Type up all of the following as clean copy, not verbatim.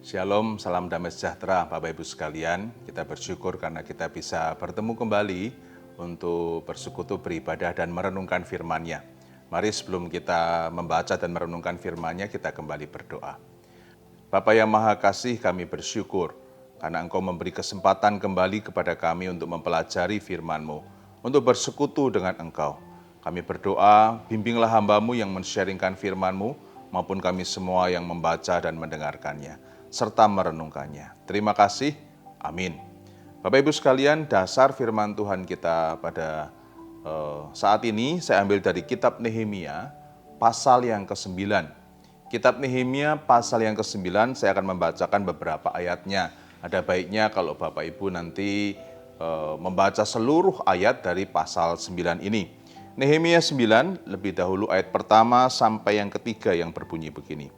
Shalom, salam damai sejahtera Bapak Ibu sekalian. Kita bersyukur karena kita bisa bertemu kembali untuk bersekutu, beribadah, dan merenungkan firman-Nya. Mari sebelum kita membaca dan merenungkan firman-Nya, kita kembali berdoa. Bapa yang Maha Kasih, kami bersyukur karena Engkau memberi kesempatan kembali kepada kami untuk mempelajari firman-Mu, untuk bersekutu dengan Engkau. Kami berdoa, bimbinglah hamba-Mu yang men-sharingkan firman-Mu, maupun kami semua yang membaca dan mendengarkannya, serta merenungkannya. Terima kasih. Amin. Bapak Ibu sekalian, dasar firman Tuhan kita pada saat ini saya ambil dari kitab Nehemia pasal yang ke-9. Kitab Nehemia pasal yang ke-9, saya akan membacakan beberapa ayatnya. Ada baiknya kalau Bapak Ibu nanti membaca seluruh ayat dari pasal 9 ini. Nehemia 9, lebih dahulu ayat pertama sampai yang ketiga yang berbunyi begini.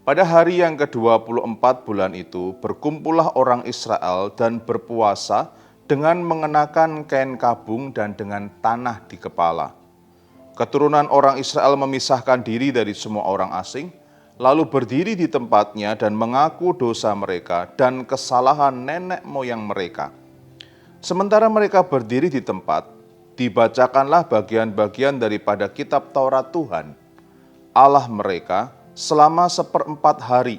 Pada hari yang ke-24 bulan itu, berkumpullah orang Israel dan berpuasa dengan mengenakan kain kabung dan dengan tanah di kepala. Keturunan orang Israel memisahkan diri dari semua orang asing, lalu berdiri di tempatnya dan mengaku dosa mereka dan kesalahan nenek moyang mereka. Sementara mereka berdiri di tempat, dibacakanlah bagian-bagian daripada kitab Taurat Tuhan, Allah mereka, selama 1/4 hari.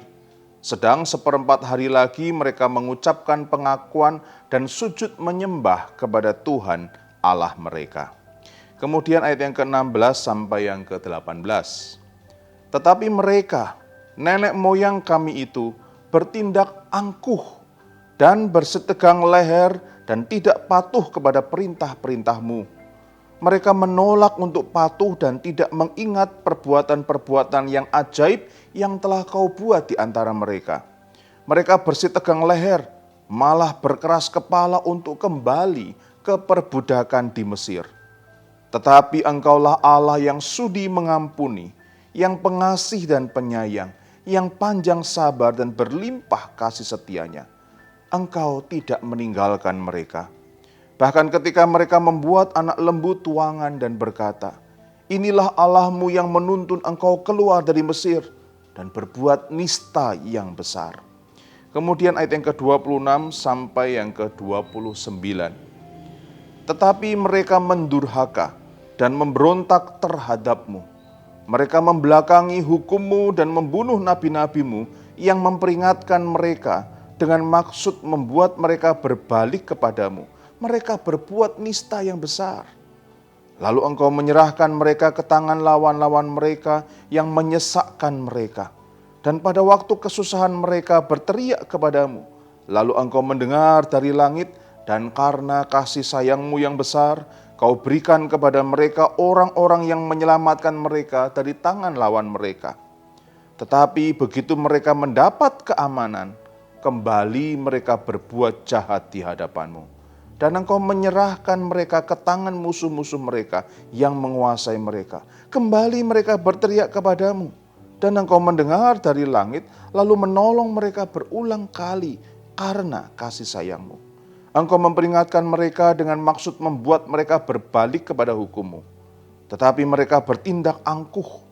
Sedang 1/4 hari lagi mereka mengucapkan pengakuan dan sujud menyembah kepada Tuhan Allah mereka. Kemudian ayat yang ke-16 sampai yang ke-18. Tetapi mereka, nenek moyang kami itu, bertindak angkuh dan bersetegang leher dan tidak patuh kepada perintah-perintah-Mu. Mereka menolak untuk patuh dan tidak mengingat perbuatan-perbuatan yang ajaib yang telah Kau buat di antara mereka. Mereka bersitegang leher, malah berkeras kepala untuk kembali ke perbudakan di Mesir. Tetapi Engkaulah Allah yang sudi mengampuni, yang pengasih dan penyayang, yang panjang sabar dan berlimpah kasih setianya. Engkau tidak meninggalkan mereka. Bahkan ketika mereka membuat anak lembu tuangan dan berkata, inilah Allahmu yang menuntun engkau keluar dari Mesir dan berbuat nista yang besar. Kemudian ayat yang ke-26 sampai yang ke-29. Tetapi mereka mendurhaka dan memberontak terhadap-Mu. Mereka membelakangi hukum-Mu dan membunuh nabi-nabi-Mu yang memperingatkan mereka dengan maksud membuat mereka berbalik kepadamu. Mereka berbuat nista yang besar. Lalu Engkau menyerahkan mereka ke tangan lawan-lawan mereka yang menyesakkan mereka. Dan pada waktu kesusahan mereka berteriak kepadamu. Lalu Engkau mendengar dari langit dan karena kasih sayang-Mu yang besar, Kau berikan kepada mereka orang-orang yang menyelamatkan mereka dari tangan lawan mereka. Tetapi begitu mereka mendapat keamanan, kembali mereka berbuat jahat di hadapan-Mu. Dan Engkau menyerahkan mereka ke tangan musuh-musuh mereka yang menguasai mereka. Kembali mereka berteriak kepadamu. Dan Engkau mendengar dari langit, lalu menolong mereka berulang kali karena kasih sayang-Mu. Engkau memperingatkan mereka dengan maksud membuat mereka berbalik kepada hukum-Mu. Tetapi mereka bertindak angkuh.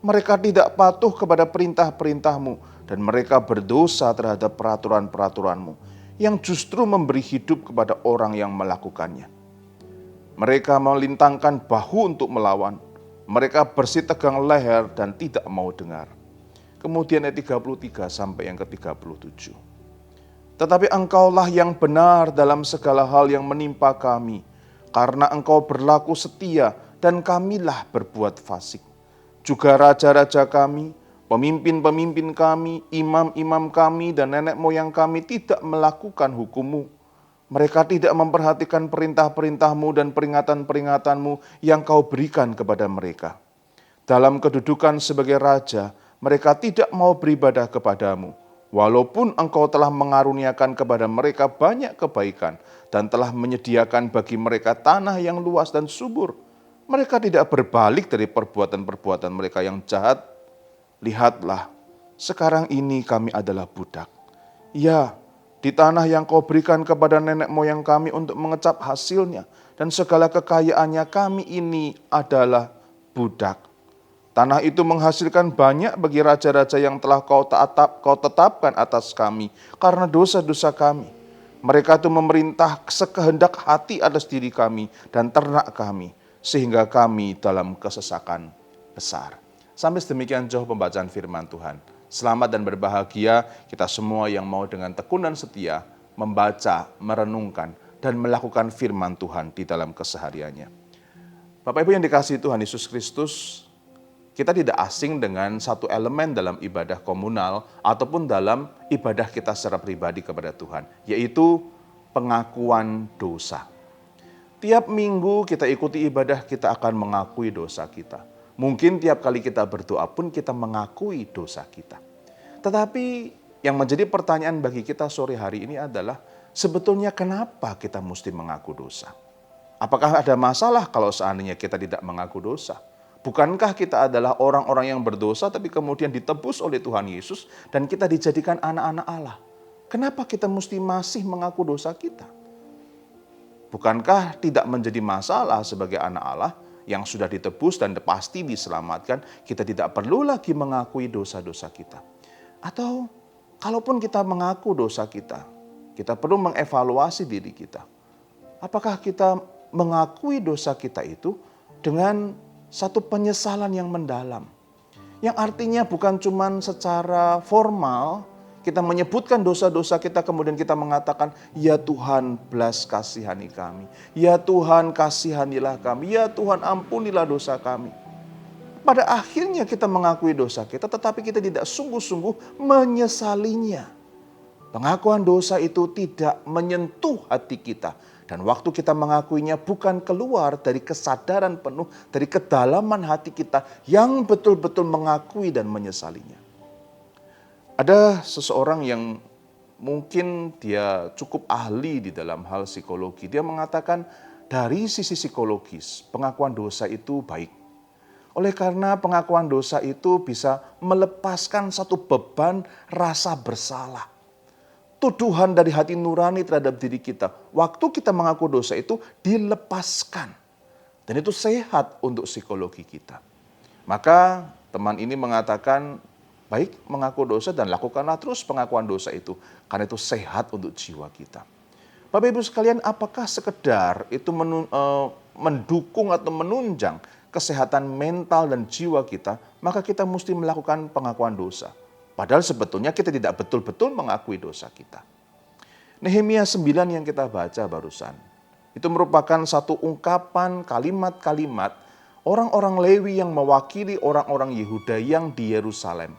Mereka tidak patuh kepada perintah-perintah-Mu. Dan mereka berdosa terhadap peraturan-peraturan-Mu. Yang justru memberi hidup kepada orang yang melakukannya. Mereka melintangkan bahu untuk melawan. Mereka bersitegang leher dan tidak mau dengar. Kemudian ayat 33 sampai yang ke-37. Tetapi Engkaulah yang benar dalam segala hal yang menimpa kami, karena Engkau berlaku setia dan kamilah berbuat fasik. Juga raja-raja kami, pemimpin-pemimpin kami, imam-imam kami, dan nenek moyang kami tidak melakukan hukum-Mu. Mereka tidak memperhatikan perintah-perintah-Mu dan peringatan-peringatan-Mu yang Kau berikan kepada mereka. Dalam kedudukan sebagai raja, mereka tidak mau beribadah kepadamu, walaupun Engkau telah mengaruniakan kepada mereka banyak kebaikan dan telah menyediakan bagi mereka tanah yang luas dan subur. Mereka tidak berbalik dari perbuatan-perbuatan mereka yang jahat. Lihatlah, sekarang ini kami adalah budak. Ya, di tanah yang Kau berikan kepada nenek moyang kami untuk mengecap hasilnya, dan segala kekayaannya kami ini adalah budak. Tanah itu menghasilkan banyak bagi raja-raja yang telah kau tetapkan atas kami karena dosa-dosa kami. Mereka itu memerintah sekehendak hati atas diri kami dan ternak kami, sehingga kami dalam kesesakan besar. Sampai sedemikian jauh pembacaan firman Tuhan. Selamat dan berbahagia kita semua yang mau dengan tekun dan setia membaca, merenungkan, dan melakukan firman Tuhan di dalam kesehariannya. Bapak Ibu yang dikasihi Tuhan Yesus Kristus, kita tidak asing dengan satu elemen dalam ibadah komunal ataupun dalam ibadah kita secara pribadi kepada Tuhan, yaitu pengakuan dosa. Tiap minggu kita ikuti ibadah, kita akan mengakui dosa kita. Mungkin tiap kali kita berdoa pun kita mengakui dosa kita. Tetapi yang menjadi pertanyaan bagi kita sore hari ini adalah, sebetulnya kenapa kita mesti mengaku dosa? Apakah ada masalah kalau seandainya kita tidak mengaku dosa? Bukankah kita adalah orang-orang yang berdosa tapi kemudian ditebus oleh Tuhan Yesus dan kita dijadikan anak-anak Allah? Kenapa kita mesti masih mengaku dosa kita? Bukankah tidak menjadi masalah sebagai anak Allah yang sudah ditebus dan pasti diselamatkan, kita tidak perlu lagi mengakui dosa-dosa kita? Atau kalaupun kita mengaku dosa kita, kita perlu mengevaluasi diri kita. Apakah kita mengakui dosa kita itu dengan satu penyesalan yang mendalam, yang artinya bukan cuma secara formal kita menyebutkan dosa-dosa kita kemudian kita mengatakan, ya Tuhan belas kasihani kami, ya Tuhan kasihanilah kami, ya Tuhan ampunilah dosa kami. Pada akhirnya kita mengakui dosa kita tetapi kita tidak sungguh-sungguh menyesalinya. Pengakuan dosa itu tidak menyentuh hati kita. Dan waktu kita mengakuinya bukan keluar dari kesadaran penuh, dari kedalaman hati kita yang betul-betul mengakui dan menyesalinya. Ada seseorang yang mungkin dia cukup ahli di dalam hal psikologi. Dia mengatakan dari sisi psikologis pengakuan dosa itu baik. Oleh karena pengakuan dosa itu bisa melepaskan satu beban rasa bersalah. Tuduhan dari hati nurani terhadap diri kita. Waktu kita mengaku dosa itu dilepaskan. Dan itu sehat untuk psikologi kita. Maka teman ini mengatakan, baik mengaku dosa dan lakukanlah terus pengakuan dosa itu. Karena itu sehat untuk jiwa kita. Bapak Ibu sekalian, apakah sekedar itu mendukung atau menunjang kesehatan mental dan jiwa kita, maka kita mesti melakukan pengakuan dosa. Padahal sebetulnya kita tidak betul-betul mengakui dosa kita. Nehemia 9 yang kita baca barusan, itu merupakan satu ungkapan kalimat-kalimat orang-orang Lewi yang mewakili orang-orang Yehuda yang di Yerusalem.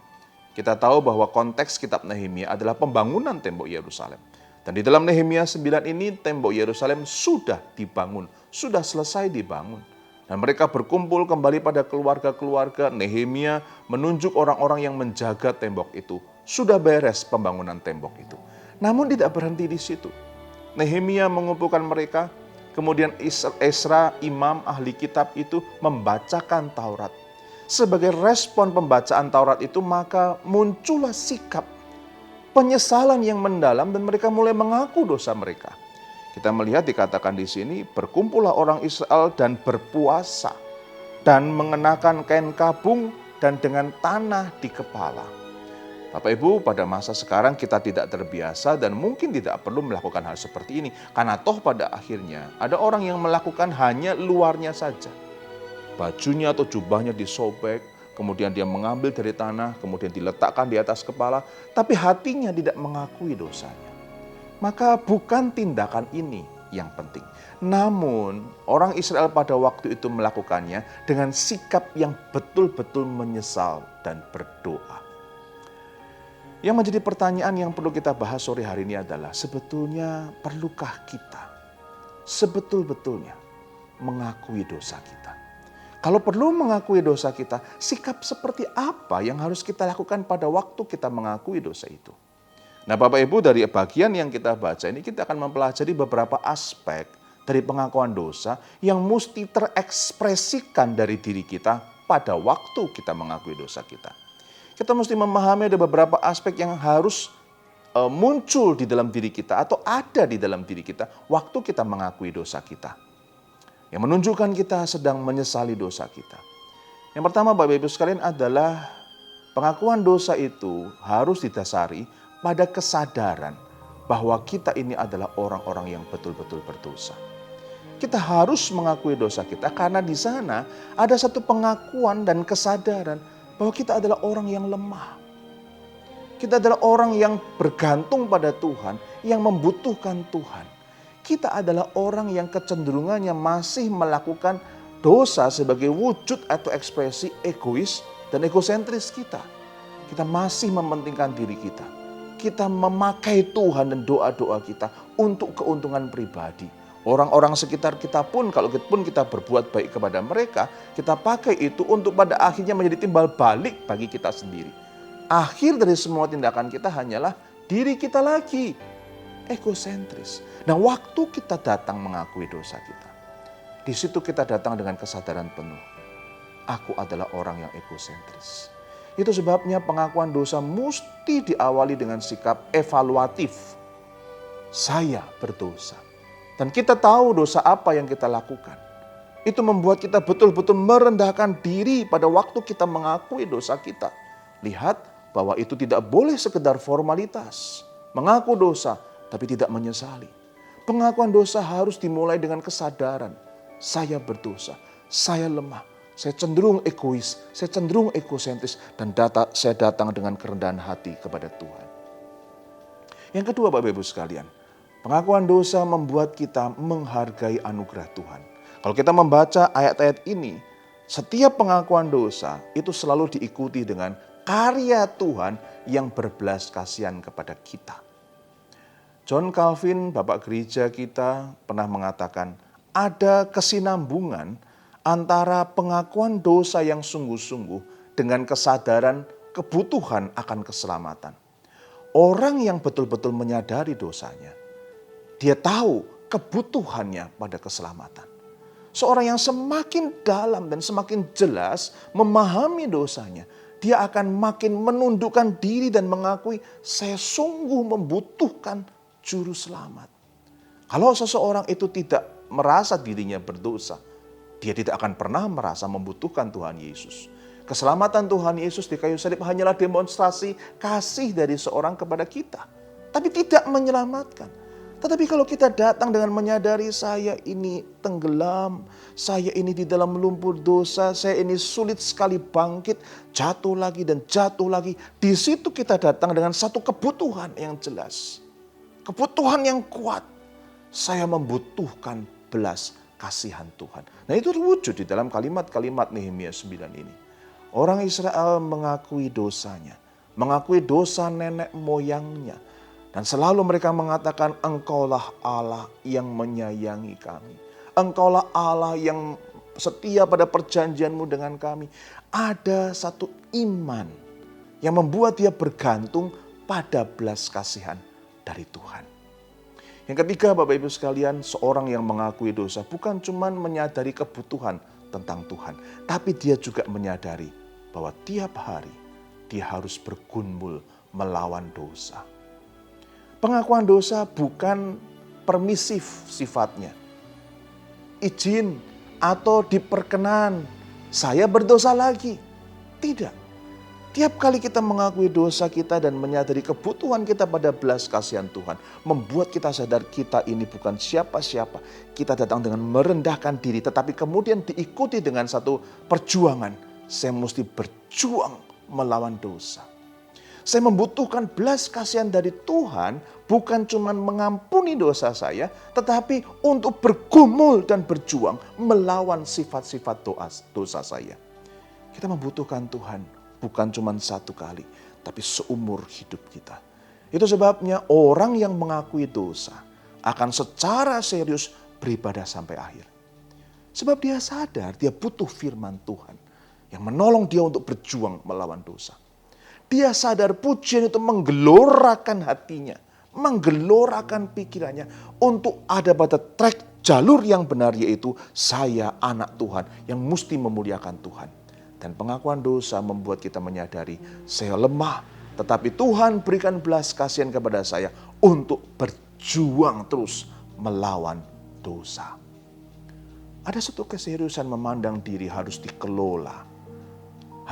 Kita tahu bahwa konteks kitab Nehemia adalah pembangunan tembok Yerusalem. Dan di dalam Nehemia 9 ini tembok Yerusalem sudah dibangun, sudah selesai dibangun. Dan mereka berkumpul kembali pada keluarga-keluarga. Nehemia menunjuk orang-orang yang menjaga tembok itu. Sudah beres pembangunan tembok itu. Namun tidak berhenti di situ. Nehemia mengumpulkan mereka. Kemudian Esra, imam ahli kitab itu membacakan Taurat. Sebagai respon pembacaan Taurat itu maka muncullah sikap penyesalan yang mendalam dan mereka mulai mengaku dosa mereka. Kita melihat dikatakan di sini, berkumpullah orang Israel dan berpuasa dan mengenakan kain kabung dan dengan tanah di kepala. Bapak Ibu, pada masa sekarang kita tidak terbiasa dan mungkin tidak perlu melakukan hal seperti ini. Karena toh pada akhirnya ada orang yang melakukan hanya luarnya saja. Bajunya atau jubahnya disobek, kemudian dia mengambil dari tanah, kemudian diletakkan di atas kepala, tapi hatinya tidak mengakui dosanya. Maka bukan tindakan ini yang penting. Namun orang Israel pada waktu itu melakukannya dengan sikap yang betul-betul menyesal dan berdoa. Yang menjadi pertanyaan yang perlu kita bahas sore hari ini adalah, sebetulnya perlukah kita sebetul-betulnya mengakui dosa kita? Kalau perlu mengakui dosa kita, sikap seperti apa yang harus kita lakukan pada waktu kita mengakui dosa itu? Nah Bapak Ibu, dari bagian yang kita baca ini kita akan mempelajari beberapa aspek dari pengakuan dosa yang mesti terekspresikan dari diri kita pada waktu kita mengakui dosa kita. Kita mesti memahami ada beberapa aspek yang harus muncul di dalam diri kita atau ada di dalam diri kita waktu kita mengakui dosa kita. Yang menunjukkan kita sedang menyesali dosa kita. Yang pertama Bapak Ibu sekalian adalah pengakuan dosa itu harus didasari pada kesadaran bahwa kita ini adalah orang-orang yang betul-betul berdosa. Kita harus mengakui dosa kita karena di sana ada satu pengakuan dan kesadaran bahwa kita adalah orang yang lemah. Kita adalah orang yang bergantung pada Tuhan, yang membutuhkan Tuhan. Kita adalah orang yang kecenderungannya masih melakukan dosa sebagai wujud atau ekspresi egois dan egosentris kita. Kita masih mementingkan diri kita. Kita memakai Tuhan dan doa-doa kita untuk keuntungan pribadi. Orang-orang sekitar kita pun, kalau kita berbuat baik kepada mereka, kita pakai itu untuk pada akhirnya menjadi timbal balik bagi kita sendiri. Akhir dari semua tindakan kita hanyalah diri kita lagi, egosentris. Nah, waktu kita datang mengakui dosa kita, di situ kita datang dengan kesadaran penuh. Aku adalah orang yang egosentris. Itu sebabnya pengakuan dosa mesti diawali dengan sikap evaluatif. Saya berdosa. Dan kita tahu dosa apa yang kita lakukan. Itu membuat kita betul-betul merendahkan diri pada waktu kita mengakui dosa kita. Lihat bahwa itu tidak boleh sekedar formalitas. Mengaku dosa tapi tidak menyesali. Pengakuan dosa harus dimulai dengan kesadaran. Saya berdosa, saya lemah, saya cenderung egois, saya cenderung egosentris. Dan saya datang dengan kerendahan hati kepada Tuhan. Yang kedua Bapak Ibu sekalian, pengakuan dosa membuat kita menghargai anugerah Tuhan. Kalau kita membaca ayat-ayat ini, setiap pengakuan dosa itu selalu diikuti dengan karya Tuhan yang berbelas kasihan kepada kita. John Calvin, Bapak Gereja kita, pernah mengatakan ada kesinambungan antara pengakuan dosa yang sungguh-sungguh dengan kesadaran kebutuhan akan keselamatan. Orang yang betul-betul menyadari dosanya, dia tahu kebutuhannya pada keselamatan. Seorang yang semakin dalam dan semakin jelas memahami dosanya, dia akan makin menundukkan diri dan mengakui, saya sungguh membutuhkan juru selamat. Kalau seseorang itu tidak merasa dirinya berdosa, dia tidak akan pernah merasa membutuhkan Tuhan Yesus. Keselamatan Tuhan Yesus di kayu salib hanyalah demonstrasi kasih dari seorang kepada kita, tapi tidak menyelamatkan. Tetapi kalau kita datang dengan menyadari saya ini tenggelam, saya ini di dalam lumpur dosa, saya ini sulit sekali bangkit, jatuh lagi dan jatuh lagi. Di situ kita datang dengan satu kebutuhan yang jelas. Kebutuhan yang kuat. Saya membutuhkan belas kasihan Tuhan. Nah, itu terwujud di dalam kalimat-kalimat Nehemia 9 ini. Orang Israel mengakui dosanya, mengakui dosa nenek moyangnya. Dan selalu mereka mengatakan, Engkaulah Allah yang menyayangi kami. Engkaulah Allah yang setia pada perjanjianmu dengan kami. Ada satu iman yang membuat dia bergantung pada belas kasihan dari Tuhan. Yang ketiga Bapak Ibu sekalian, seorang yang mengakui dosa bukan cuma menyadari kebutuhan tentang Tuhan. Tapi dia juga menyadari bahwa tiap hari dia harus bergumul melawan dosa. Pengakuan dosa bukan permisif sifatnya. Izin atau diperkenan, saya berdosa lagi. Tidak. Tiap kali kita mengakui dosa kita dan menyadari kebutuhan kita pada belas kasihan Tuhan, membuat kita sadar kita ini bukan siapa-siapa. Kita datang dengan merendahkan diri, tetapi kemudian diikuti dengan satu perjuangan. Saya mesti berjuang melawan dosa. Saya membutuhkan belas kasihan dari Tuhan, bukan cuma mengampuni dosa saya, tetapi untuk bergumul dan berjuang melawan sifat-sifat dosa saya. Kita membutuhkan Tuhan, bukan cuma satu kali, tapi seumur hidup kita. Itu sebabnya orang yang mengakui dosa akan secara serius beribadah sampai akhir. Sebab dia sadar dia butuh firman Tuhan yang menolong dia untuk berjuang melawan dosa. Dia sadar pujian itu menggelorakan hatinya, menggelorakan pikirannya untuk ada pada track jalur yang benar, yaitu saya anak Tuhan yang mesti memuliakan Tuhan. Dan pengakuan dosa membuat kita menyadari saya lemah, tetapi Tuhan berikan belas kasihan kepada saya untuk berjuang terus melawan dosa. Ada satu keseriusan memandang diri harus dikelola.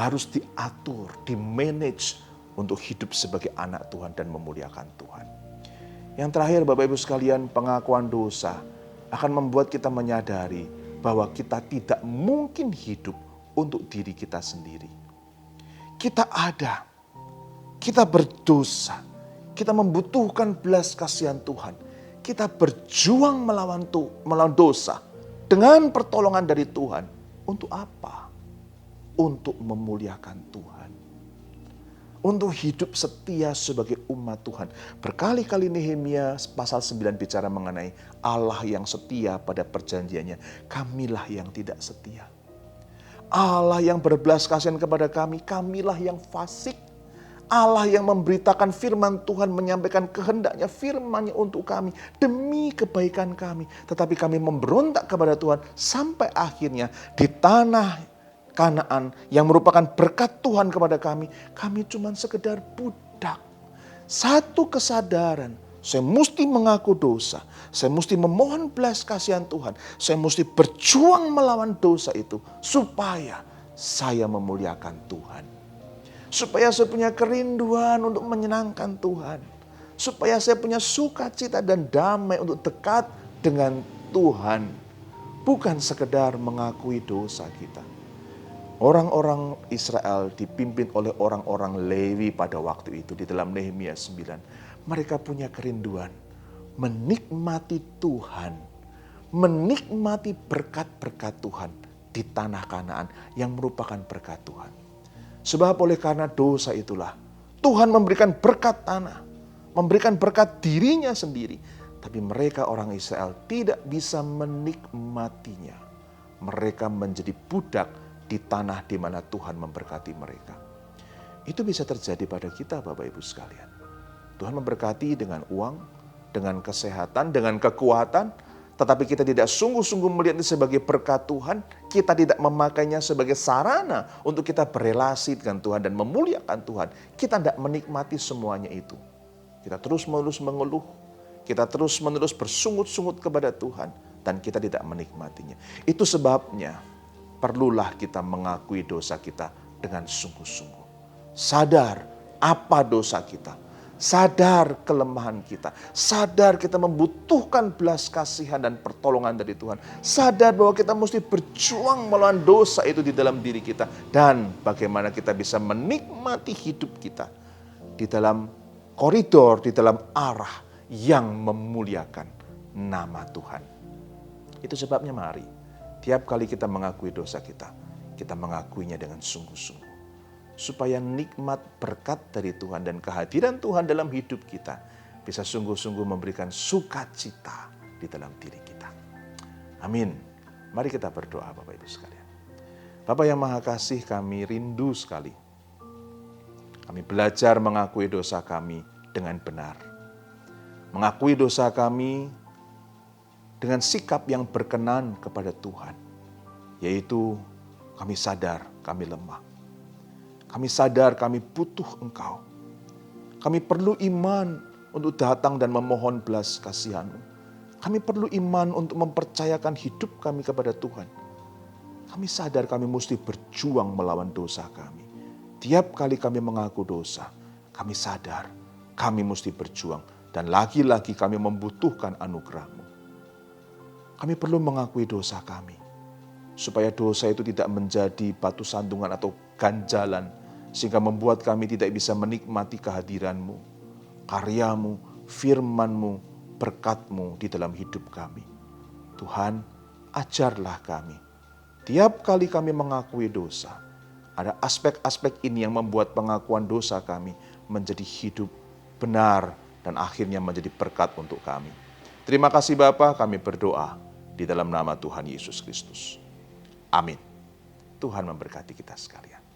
harus diatur, di-manage untuk hidup sebagai anak Tuhan dan memuliakan Tuhan. Yang terakhir Bapak Ibu sekalian, pengakuan dosa akan membuat kita menyadari bahwa kita tidak mungkin hidup untuk diri kita sendiri. Kita ada, kita berdosa, kita membutuhkan belas kasihan Tuhan. Kita berjuang melawan dosa dengan pertolongan dari Tuhan. Untuk apa? Untuk memuliakan Tuhan. Untuk hidup setia sebagai umat Tuhan. Berkali-kali Nehemia pasal 9 bicara mengenai Allah yang setia pada perjanjiannya. Kamilah yang tidak setia. Allah yang berbelas kasihan kepada kami, kamilah yang fasik. Allah yang memberitakan firman Tuhan, menyampaikan kehendaknya, firman-Nya untuk kami demi kebaikan kami. Tetapi kami memberontak kepada Tuhan sampai akhirnya di tanah Kanaan yang merupakan berkat Tuhan kepada kami cuma sekedar budak. Satu kesadaran, saya mesti mengaku dosa, saya mesti memohon belas kasihan Tuhan, saya mesti berjuang melawan dosa itu supaya saya memuliakan Tuhan. Supaya saya punya kerinduan untuk menyenangkan Tuhan. Supaya saya punya sukacita dan damai untuk dekat dengan Tuhan. Bukan sekedar mengakui dosa kita. Orang-orang Israel dipimpin oleh orang-orang Lewi pada waktu itu di dalam Nehemia 9. Mereka punya kerinduan menikmati Tuhan. Menikmati berkat-berkat Tuhan di tanah Kanaan yang merupakan berkat Tuhan. Sebab oleh karena dosa itulah Tuhan memberikan berkat tanah, memberikan berkat dirinya sendiri. Tapi mereka orang Israel tidak bisa menikmatinya. Mereka menjadi budak di tanah di mana Tuhan memberkati mereka. Itu bisa terjadi pada kita Bapak Ibu sekalian. Tuhan memberkati dengan uang, dengan kesehatan, dengan kekuatan. Tetapi kita tidak sungguh-sungguh melihat itu sebagai berkat Tuhan. Kita tidak memakainya sebagai sarana untuk kita berelasi dengan Tuhan dan memuliakan Tuhan. Kita tidak menikmati semuanya itu. Kita terus-menerus mengeluh. Kita terus-menerus bersungut-sungut kepada Tuhan. Dan kita tidak menikmatinya. Itu sebabnya perlulah kita mengakui dosa kita dengan sungguh-sungguh. Sadar apa dosa kita. Sadar kelemahan kita. Sadar kita membutuhkan belas kasihan dan pertolongan dari Tuhan. Sadar bahwa kita mesti berjuang melawan dosa itu di dalam diri kita. Dan bagaimana kita bisa menikmati hidup kita di dalam koridor, di dalam arah yang memuliakan nama Tuhan. Itu sebabnya mari, tiap kali kita mengakui dosa kita, kita mengakuinya dengan sungguh-sungguh. Supaya nikmat berkat dari Tuhan dan kehadiran Tuhan dalam hidup kita bisa sungguh-sungguh memberikan sukacita di dalam diri kita. Amin. Mari kita berdoa Bapak Ibu sekalian. Bapa yang Maha Kasih, kami rindu sekali. Kami belajar mengakui dosa kami dengan benar. Mengakui dosa kami dengan sikap yang berkenan kepada Tuhan. Yaitu kami sadar kami lemah. Kami sadar kami butuh Engkau. Kami perlu iman untuk datang dan memohon belas kasihan-Mu. Kami perlu iman untuk mempercayakan hidup kami kepada Tuhan. Kami sadar kami mesti berjuang melawan dosa kami. Tiap kali kami mengaku dosa, kami sadar kami mesti berjuang. Dan lagi-lagi kami membutuhkan anugerah-Mu. Kami perlu mengakui dosa kami. Supaya dosa itu tidak menjadi batu sandungan atau ganjalan. Sehingga membuat kami tidak bisa menikmati kehadiran-Mu, karya-Mu, firman-Mu, berkat-Mu di dalam hidup kami. Tuhan, ajarlah kami. Tiap kali kami mengakui dosa, ada aspek-aspek ini yang membuat pengakuan dosa kami menjadi hidup benar dan akhirnya menjadi berkat untuk kami. Terima kasih Bapa, kami berdoa di dalam nama Tuhan Yesus Kristus. Amin. Tuhan memberkati kita sekalian.